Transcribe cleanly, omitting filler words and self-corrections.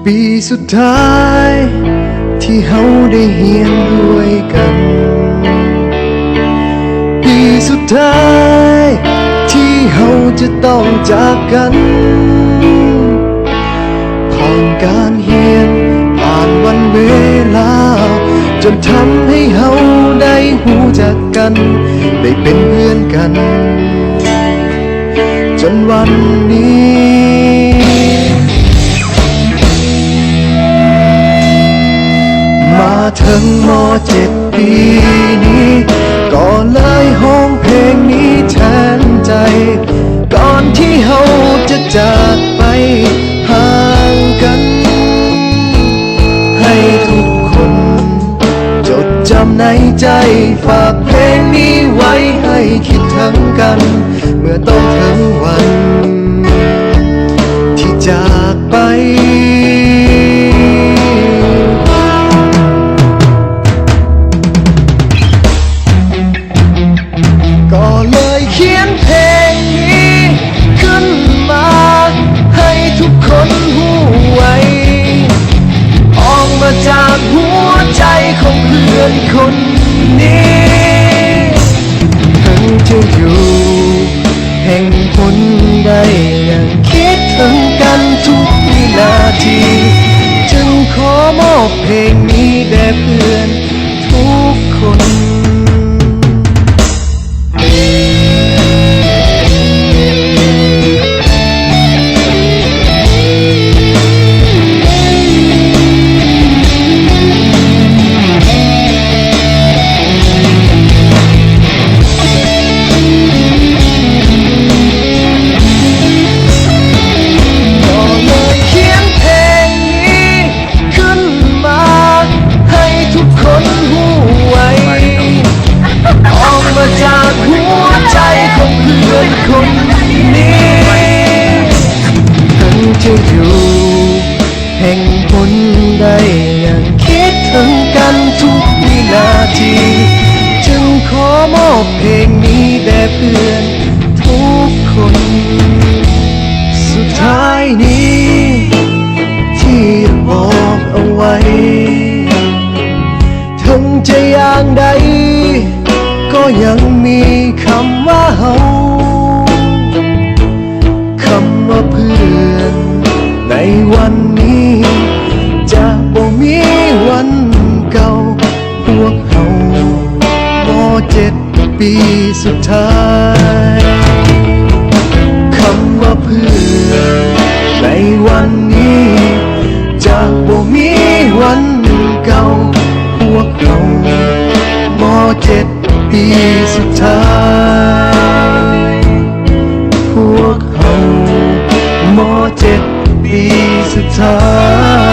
ปีสุดท้ายที่เฮาได้เฮียนด้วยกันปีสุดท้ายที่เฮาจะต้องจากกันผ่านการเฮียนผ่านวันเวลาจนทำให้เฮาได้หูจักกันได้เป็นเพื่อนกันจนวันนี้มาถึงม.7 ปีนี้ก็เลยห้องเพลงนี้แทนใจก่อนที่เฮาจะจากไปห่างกันให้ทุกคนจดจำในใจฝากเพลงนี้ไว้ให้คิดถึงกันเมื่อต้องถึงวันที่จากไปก็เลยเขียนเพลงนี้ขึ้นมาให้ทุกคนรู้ไว้ออกมาจากหัวใจของเพื่อนคนนี้ถึงจะอยู่แห่งหนใดยังคิดถึงกันทุกวินาทีจึงขอมอบเพลงนี้แด่เพื่อนทุกคนจากหัวใจของเพื่อนคนนี้ถึงจะอยู่แห่งหนใดยังคิดถึงกันทุกวินาทีจึงขอมอบเพลงนี้แด่เพื่อนทุกคนสุดท้ายนี้ที่บอกเอาไว้ถึงจะอย่างใดก็ยังมีคำว่าเฮาคำว่าเพื่อนในวันนี้จะบ่มีวันเก่าพวกเฮาม.7 ปีสุดท้ายคำว่าเพื่อนในวันนี้จะบ่มีวันเก่าพวกเฮาม.7 ปีสุดท้ายพวกเฮาม.7 ปีสุดท้าย